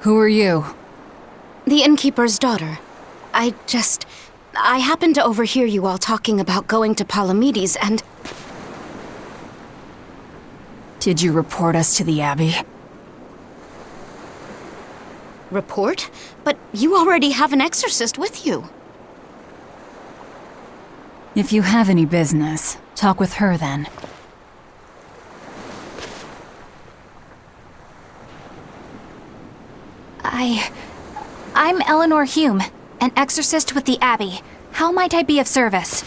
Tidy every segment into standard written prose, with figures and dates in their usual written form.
Who are you? The innkeeper's daughter. I happened to overhear you all talking about going to Palamedes and... Did you report us to the Abbey? Report? But you already have an exorcist with you. If you have any business, talk with her then. I'm Eleanor Hume, an exorcist with the Abbey. How might I be of service?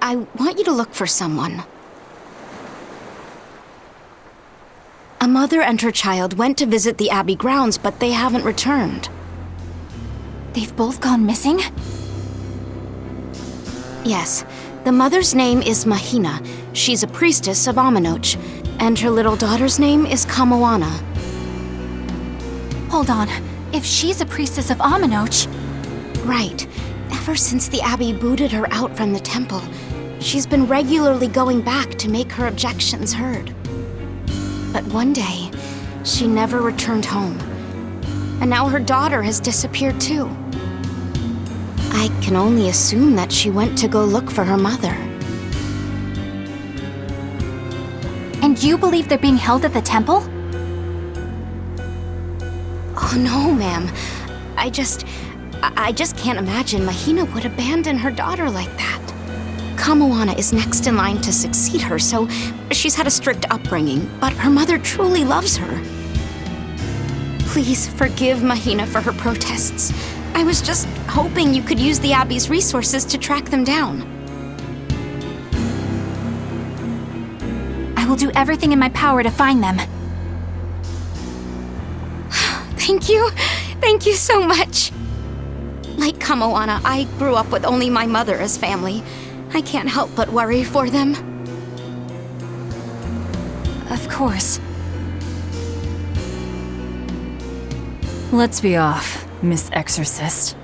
I want you to look for someone. A mother and her child went to visit the Abbey grounds, but they haven't returned. They've both gone missing? Yes. The mother's name is Mahina. She's a priestess of Amanoch. And her little daughter's name is Kamoana. Hold on. If she's a priestess of Amanoch... Right. Ever since the Abbey booted her out from the temple, she's been regularly going back to make her objections heard. But one day, she never returned home. And now her daughter has disappeared too. I can only assume that she went to go look for her mother. And you believe they're being held at the temple? Oh no, ma'am. I just can't imagine Mahina would abandon her daughter like that. Kamoana is next in line to succeed her, so she's had a strict upbringing, but her mother truly loves her. Please forgive Mahina for her protests. I was just hoping you could use the Abbey's resources to track them down. I will do everything in my power to find them. Thank you. Thank you so much. Like Kamoana, I grew up with only my mother as family. I can't help but worry for them. Of course. Let's be off, Miss Exorcist.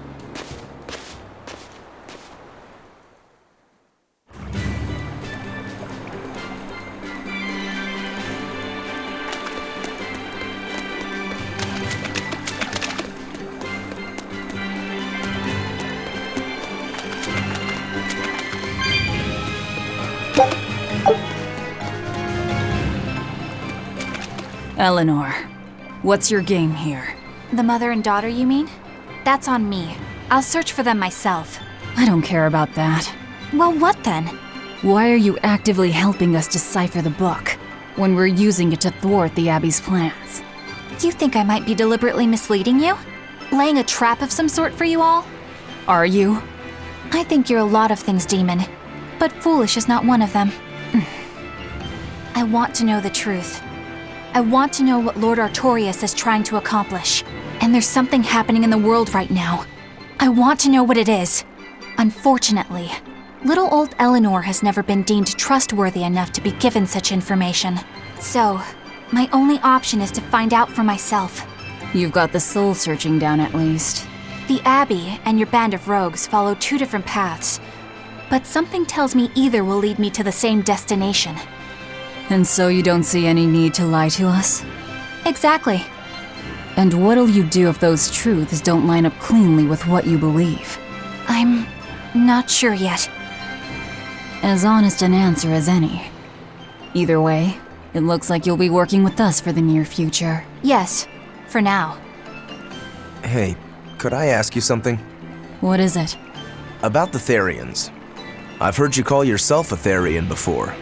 Eleanor, what's your game here? The mother and daughter, you mean? That's on me. I'll search for them myself. I don't care about that. Well, what then? Why are you actively helping us decipher the book, when we're using it to thwart the Abbey's plans? You think I might be deliberately misleading you? Laying a trap of some sort for you all? Are you? I think you're a lot of things, Demon. But foolish is not one of them. I want to know the truth. I want to know what Lord Artorius is trying to accomplish. And there's something happening in the world right now. I want to know what it is. Unfortunately, little old Eleanor has never been deemed trustworthy enough to be given such information. So, my only option is to find out for myself. You've got the soul searching down at least. The Abbey and your band of rogues follow two different paths. But something tells me either will lead me to the same destination. And so you don't see any need to lie to us? Exactly. And what'll you do if those truths don't line up cleanly with what you believe? I'm not sure yet. As honest an answer as any. Either way, it looks like you'll be working with us for the near future. Yes, for now. Hey, could I ask you something? What is it? About the Therians. I've heard you call yourself a Therian before.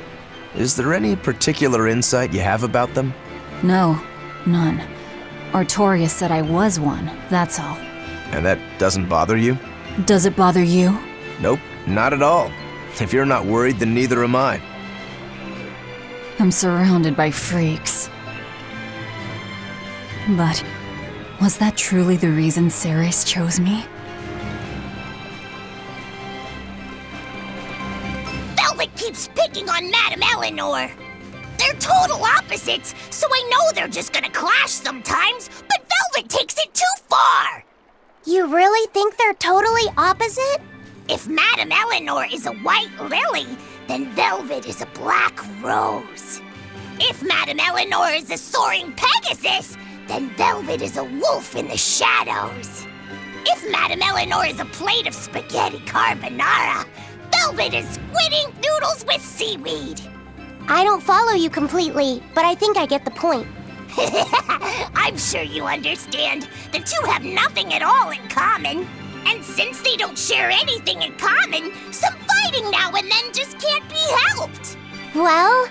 Is there any particular insight you have about them? No, none. Artorius said I was one, that's all. And that doesn't bother you? Does it bother you? Nope, not at all. If you're not worried, then neither am I. I'm surrounded by freaks. But was that truly the reason Ceres chose me? Velvet keeps picking on Madame Eleanor. They're total opposites, so I know they're just gonna clash sometimes, but Velvet takes it too far! You really think they're totally opposite? If Madame Eleanor is a white lily, then Velvet is a black rose. If Madame Eleanor is a soaring Pegasus, then Velvet is a wolf in the shadows. If Madame Eleanor is a plate of spaghetti carbonara, Velvet is squidding noodles with seaweed. I don't follow you completely, but I think I get the point. I'm sure you understand. The two have nothing at all in common. And since they don't share anything in common, some fighting now and then just can't be helped. Well,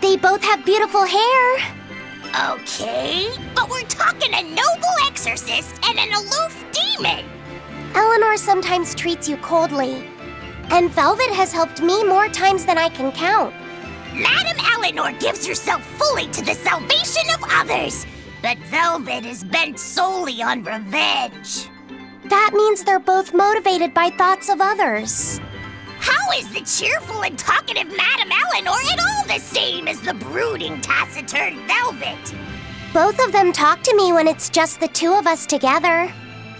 they both have beautiful hair. Okay, but we're talking a noble exorcist and an aloof demon. Eleanor sometimes treats you coldly, and Velvet has helped me more times than I can count. Madame Eleanor gives herself fully to the salvation of others, but Velvet is bent solely on revenge. That means they're both motivated by thoughts of others. How is the cheerful and talkative Madame Eleanor at all the same as the brooding, taciturn Velvet? Both of them talk to me when it's just the two of us together.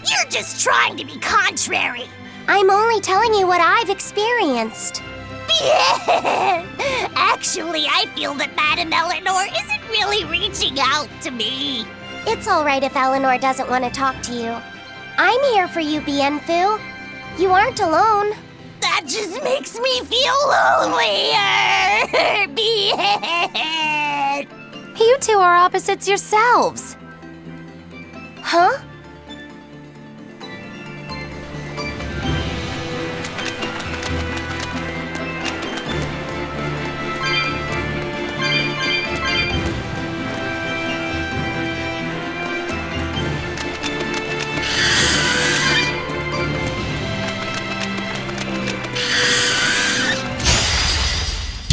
You're just trying to be contrary. I'm only telling you what I've experienced. Actually, I feel that Madame Eleanor isn't really reaching out to me. It's all right if Eleanor doesn't want to talk to you. I'm here for you, Bienfu. You aren't alone. That just makes me feel lonelier. You two are opposites yourselves. Huh?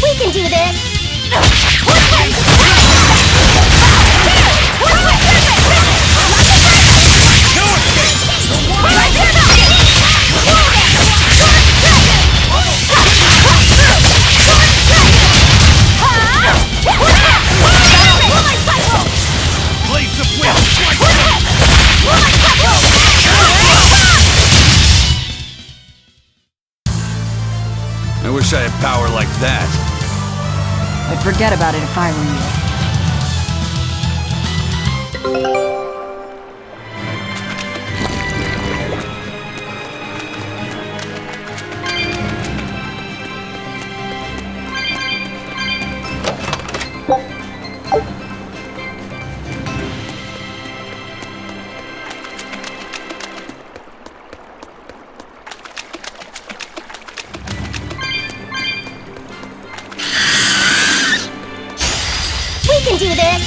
We can do this. I wish I had power like that. I'd forget about it if I were you. We can do this.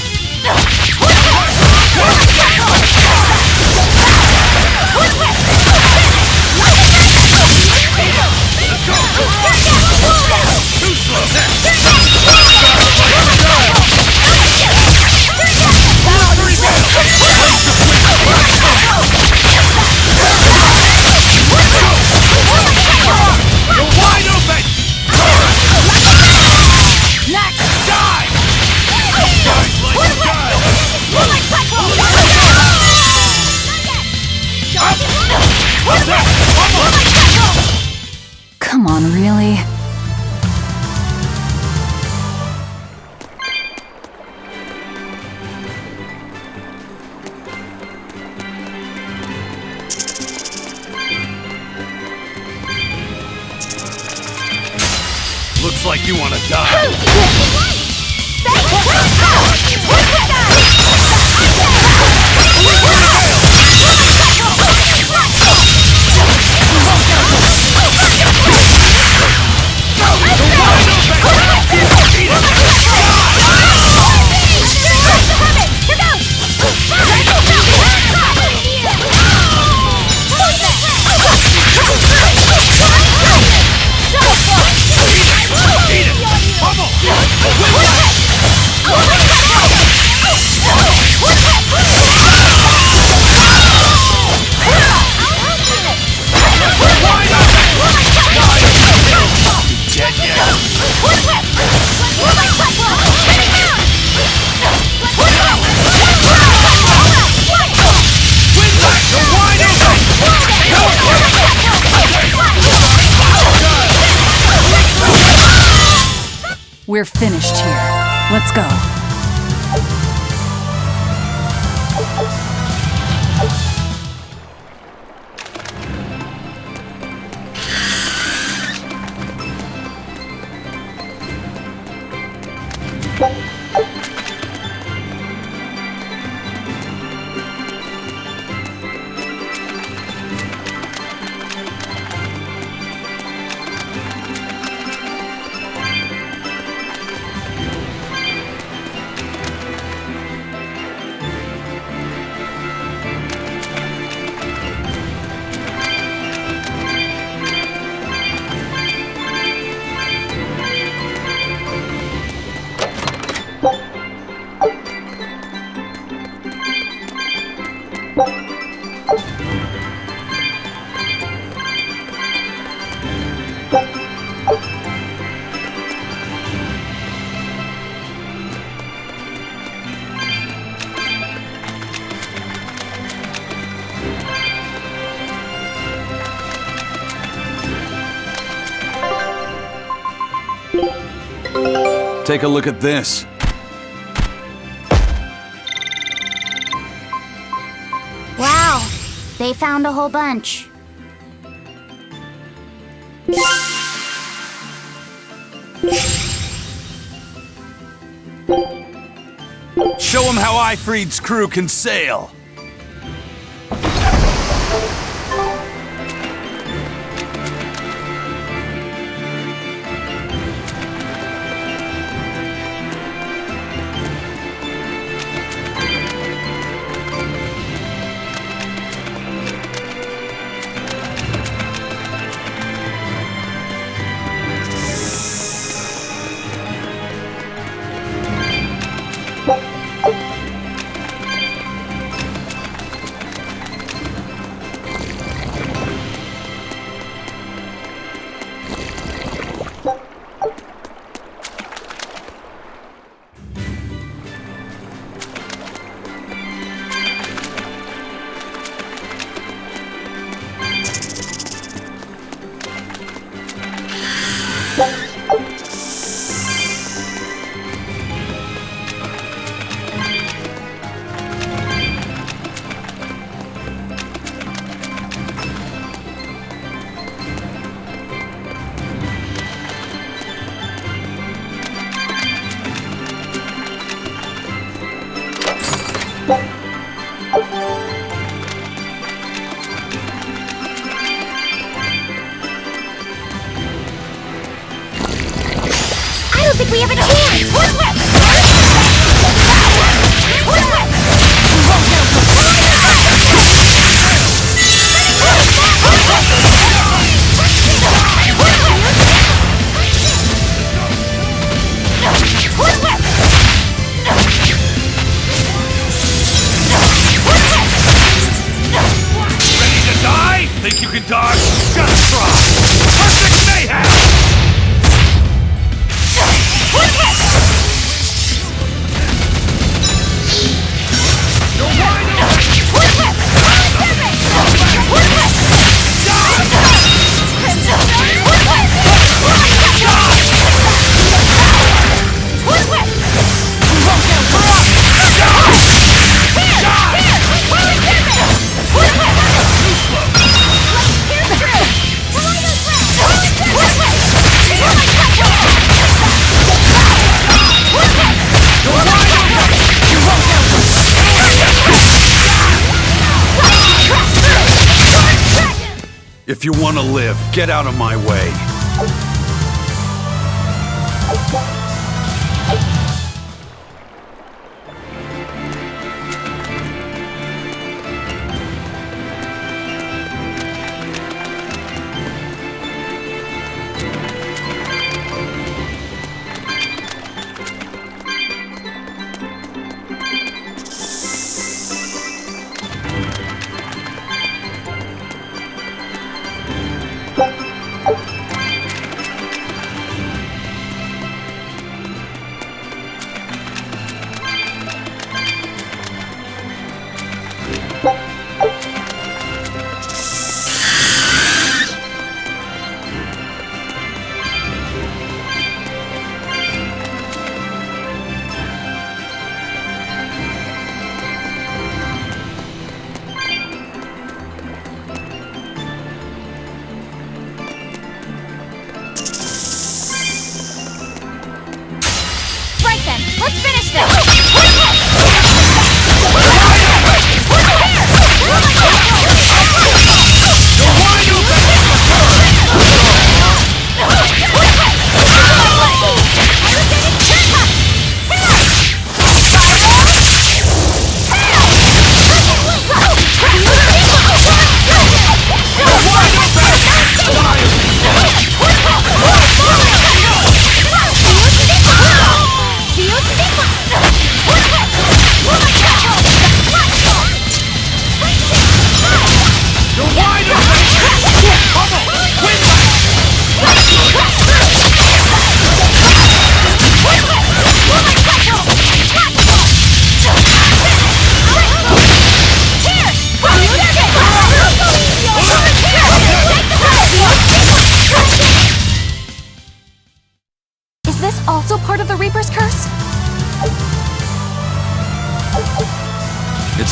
Come on, really? Looks like you want to die. We're finished here. Let's go. Take a look at this. Wow, they found a whole bunch. Show them how Ifreed's crew can sail. I don't think we have a chance! Ready to die? Think you can dodge? Just try! Perfect mayhem! If you want to live, get out of my way.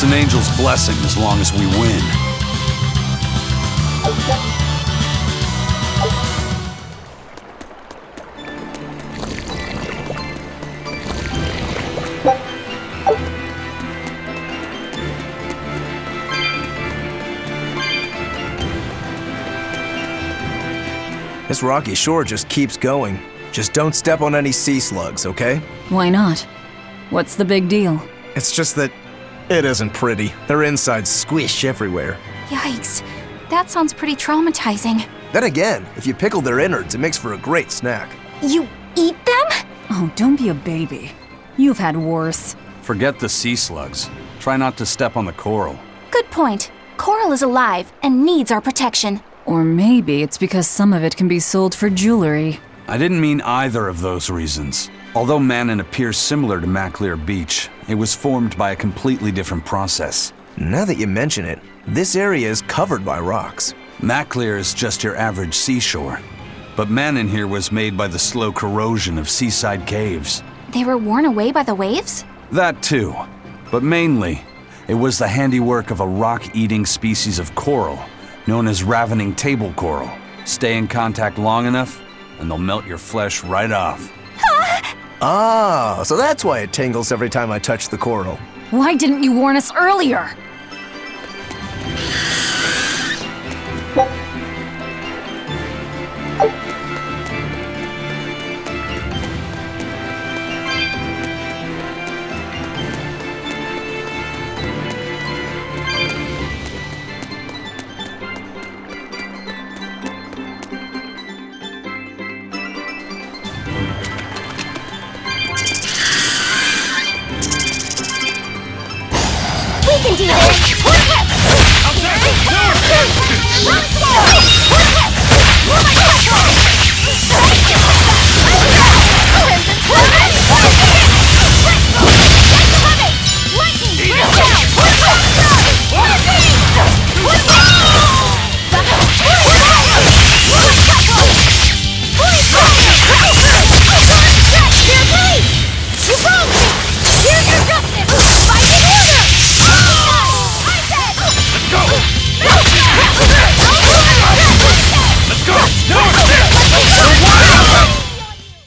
It's an angel's blessing as long as we win. This rocky shore just keeps going. Just don't step on any sea slugs, okay? Why not? What's the big deal? It's just that it isn't pretty. Their insides squish everywhere. Yikes. That sounds pretty traumatizing. Then again, if you pickle their innards, it makes for a great snack. You eat them? Oh, don't be a baby. You've had worse. Forget the sea slugs. Try not to step on the coral. Good point. Coral is alive and needs our protection. Or maybe it's because some of it can be sold for jewelry. I didn't mean either of those reasons. Although MANANN appears similar to Maclear Beach, it was formed by a completely different process. Now that you mention it, this area is covered by rocks. Maclear is just your average seashore. But MANANN here was made by the slow corrosion of seaside caves. They were worn away by the waves? That too. But mainly, it was the handiwork of a rock-eating species of coral known as ravening table coral. Stay in contact long enough, and they'll melt your flesh right off. Ah, so that's why it tingles every time I touch the coral. Why didn't you warn us earlier? We can do this!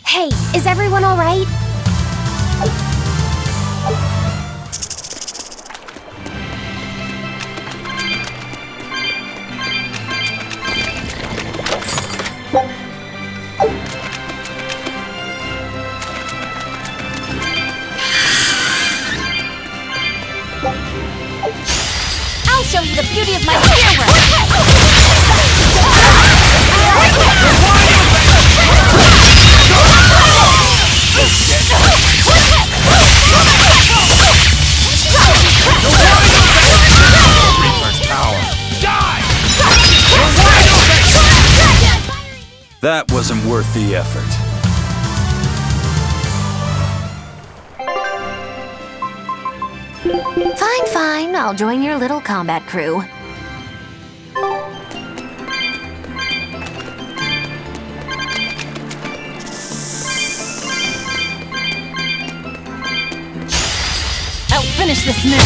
Hey, is everyone all right? I'll show you the beauty of my spearwork! That wasn't worth the effort. Fine, fine. I'll join your little combat crew. I'll finish this now.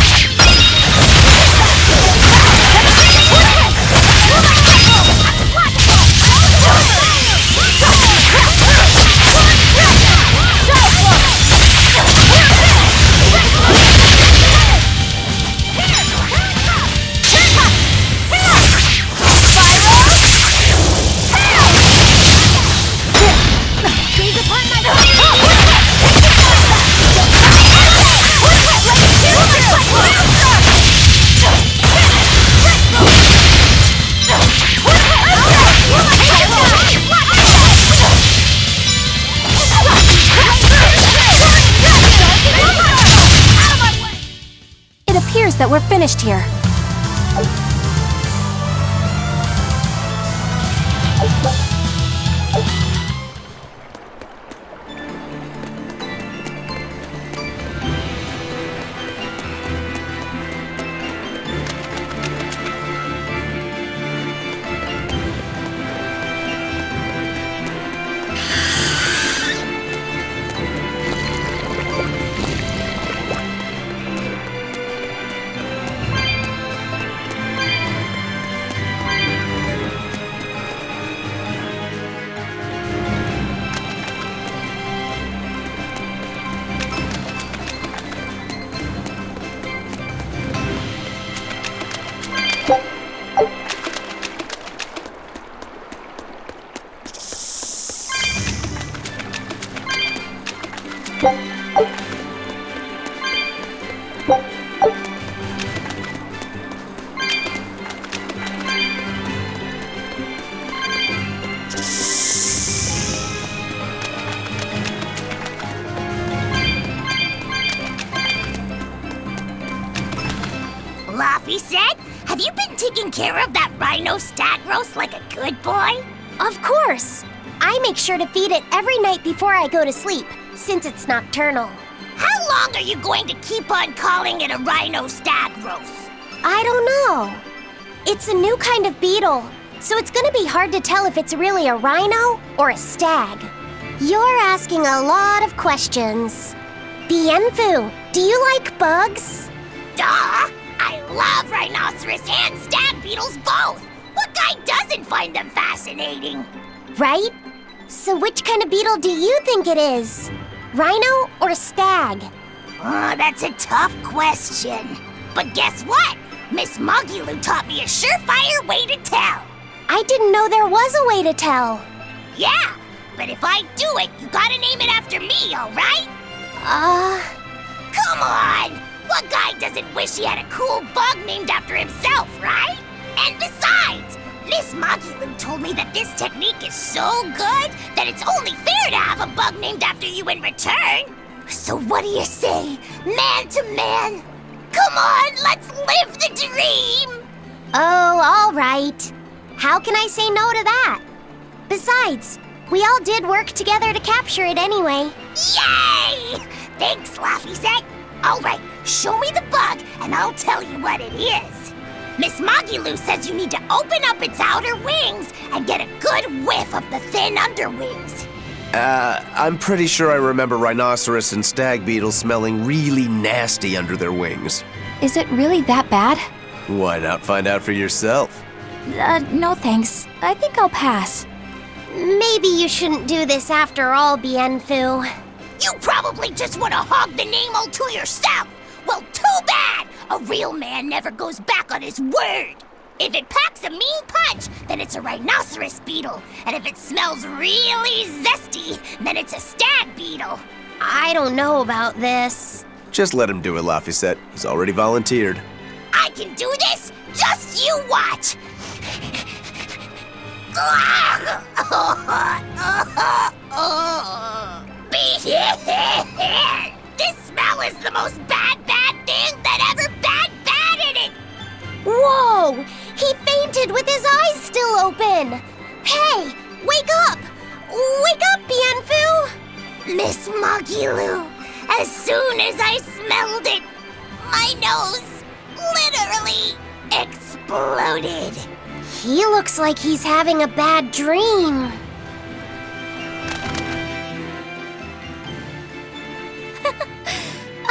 It appears that we're finished here. taking care of that rhino stag roast like a good boy? Of course! I make sure to feed it every night before I go to sleep, since it's nocturnal. How long are you going to keep on calling it a rhino stag roast? I don't know. It's a new kind of beetle, so it's gonna be hard to tell if it's really a rhino or a stag. You're asking a lot of questions. Bienfu, do you like bugs? Duh! I love rhinoceros and stag beetles both! What guy doesn't find them fascinating? Right? So which kind of beetle do you think it is? Rhino or stag? Oh, that's a tough question. But guess what? Miss Mogulu taught me a surefire way to tell. I didn't know there was a way to tell. Yeah, but if I do it, you gotta name it after me, alright? Come on! What guy doesn't wish he had a cool bug named after himself, right? And besides, Miss Mogulu told me that this technique is so good that it's only fair to have a bug named after you in return. So what do you say, man to man? Come on, let's live the dream! Oh, all right. How can I say no to that? Besides, we all did work together to capture it anyway. Yay! Thanks, Laffy-set. All right, show me the bug and I'll tell you what it is. Miss Mogulu says you need to open up its outer wings and get a good whiff of the thin underwings. I'm pretty sure I remember rhinoceros and stag beetles smelling really nasty under their wings. Is it really that bad? Why not find out for yourself? No thanks. I think I'll pass. Maybe you shouldn't do this after all, Bienfu. You probably just want to hog the name all to yourself. Well, too bad! A real man never goes back on his word. If it packs a mean punch, then it's a rhinoceros beetle. And if it smells really zesty, then it's a stag beetle. I don't know about this. Just let him do it, Laffy-set. He's already volunteered. I can do this! Just you watch! This smell is the most bad thing that ever bad in it! Whoa! He fainted with his eyes still open! Hey! Wake up! Wake up, Bienfu! Miss Mogulu, as soon as I smelled it, my nose literally exploded. He looks like he's having a bad dream.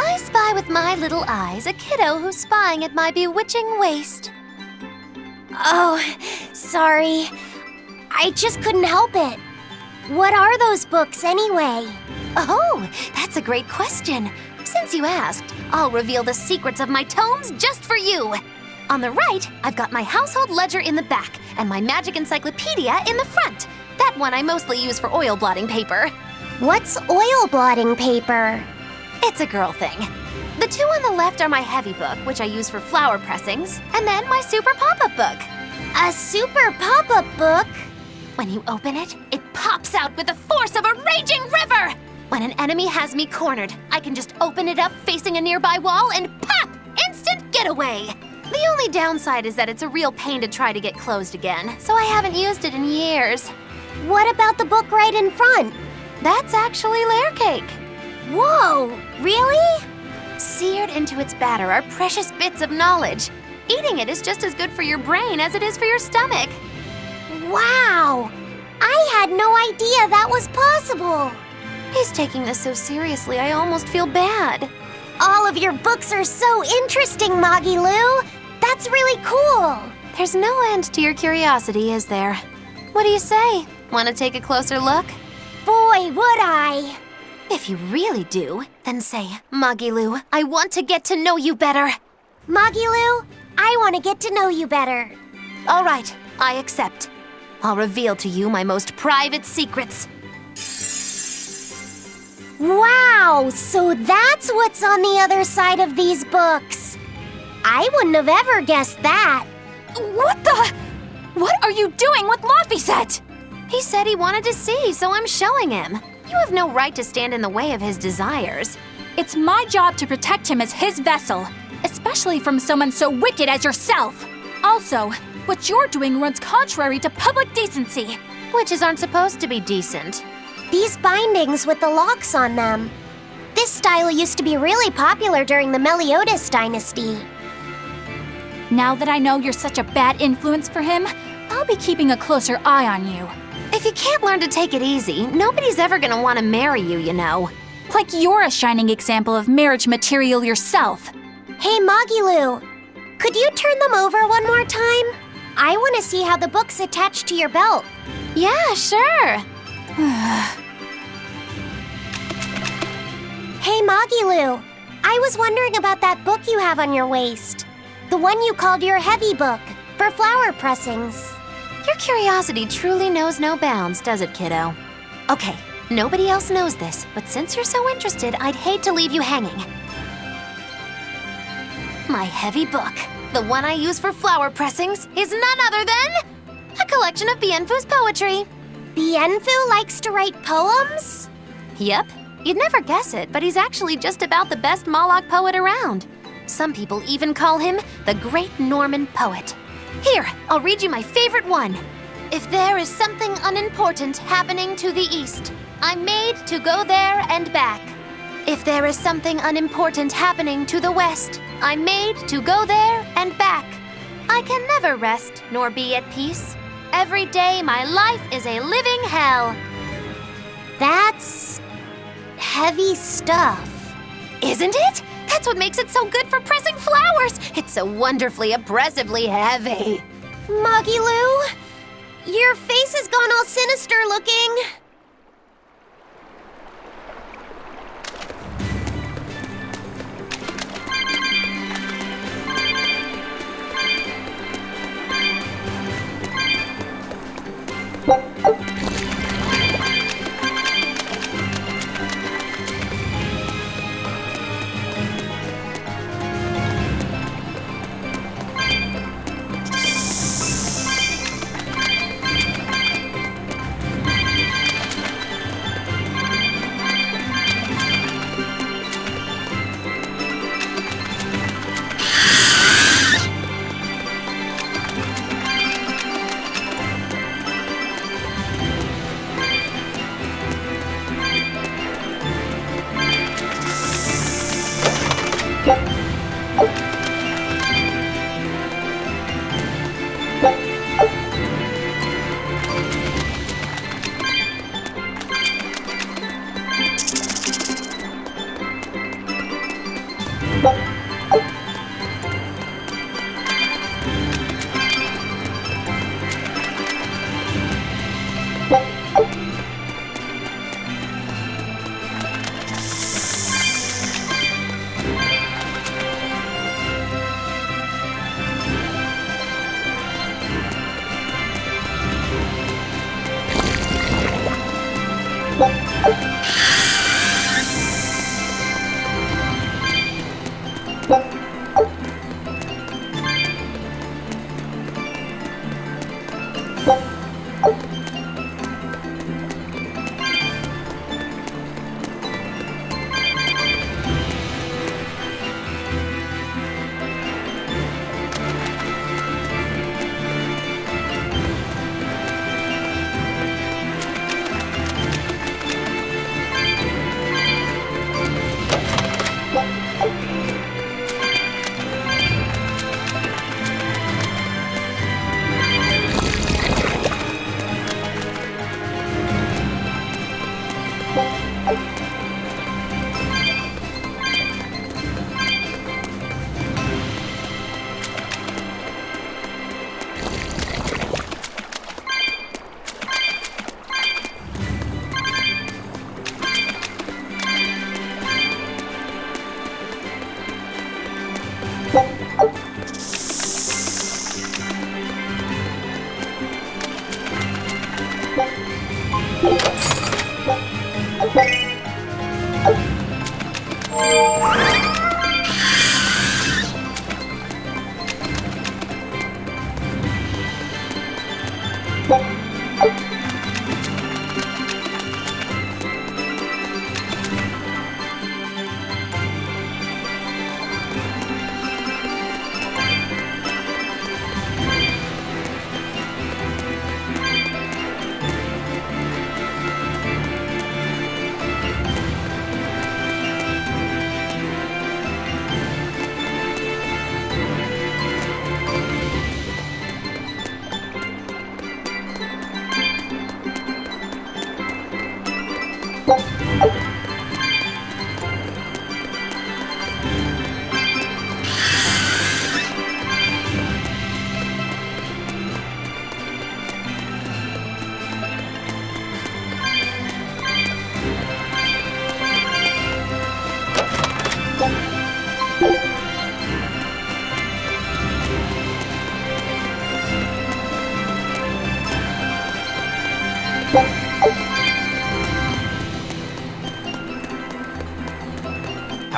I spy with my little eyes a kiddo who's spying at my bewitching waist. Oh, sorry. I just couldn't help it. What are those books anyway? Oh, that's a great question. Since you asked, I'll reveal the secrets of my tomes just for you. On the right, I've got my household ledger in the back and my magic encyclopedia in the front. That one I mostly use for oil blotting paper. What's oil blotting paper? It's a girl thing. The two on the left are my heavy book, which I use for flower pressings, and then my super pop-up book. A super pop-up book? When you open it, it pops out with the force of a raging river! When an enemy has me cornered, I can just open it up facing a nearby wall and pop! Instant getaway! The only downside is that it's a real pain to try to get closed again, so I haven't used it in years. What about the book right in front? That's actually layer cake. Whoa, really? Seared into its batter are precious bits of knowledge. Eating it is just as good for your brain as it is for your stomach. Wow! I had no idea that was possible. He's taking this so seriously, I almost feel bad. All of your books are so interesting, Moggy-Loo. That's really cool. There's no end to your curiosity, is there? What do you say? Want to take a closer look? Boy, would I. If you really do, then say, Moggy-Loo, I want to get to know you better. Moggy-Loo, I want to get to know you better. All right, I accept. I'll reveal to you my most private secrets. Wow, so that's what's on the other side of these books. I wouldn't have ever guessed that. What the? What are you doing with Laffy-set? He said he wanted to see, so I'm showing him. You have no right to stand in the way of his desires. It's my job to protect him as his vessel, especially from someone so wicked as yourself. Also, what you're doing runs contrary to public decency. Witches aren't supposed to be decent. These bindings with the locks on them. This style used to be really popular during the Meliodas dynasty. Now that I know you're such a bad influence for him, I'll be keeping a closer eye on you. If you can't learn to take it easy, nobody's ever gonna want to marry you, you know. Like you're a shining example of marriage material yourself. Hey, Magilu, could you turn them over one more time? I want to see how the book's attached to your belt. Yeah, sure. Hey, Magilu, I was wondering about that book you have on your waist. The one you called your heavy book, for flower pressings. Your curiosity truly knows no bounds, does it, kiddo? Okay, nobody else knows this, but since you're so interested, I'd hate to leave you hanging. My heavy book, the one I use for flower pressings, is none other than a collection of Bienfu's poetry. Bienfu likes to write poems? Yep, you'd never guess it, but he's actually just about the best Moloch poet around. Some people even call him the Great Norman Poet. Here, I'll read you my favorite one. If there is something unimportant happening to the east, I'm made to go there and back. If there is something unimportant happening to the west, I'm made to go there and back. I can never rest nor be at peace. Every day my life is a living hell. That's heavy stuff. Isn't it? That's what makes it so good for pressing flowers. It's so wonderfully, oppressively heavy. Magilu, your face has gone all sinister looking.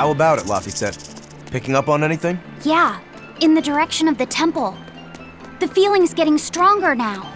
How about it, Laphicet? Picking up on anything? Yeah, in the direction of the temple. The feeling's getting stronger now.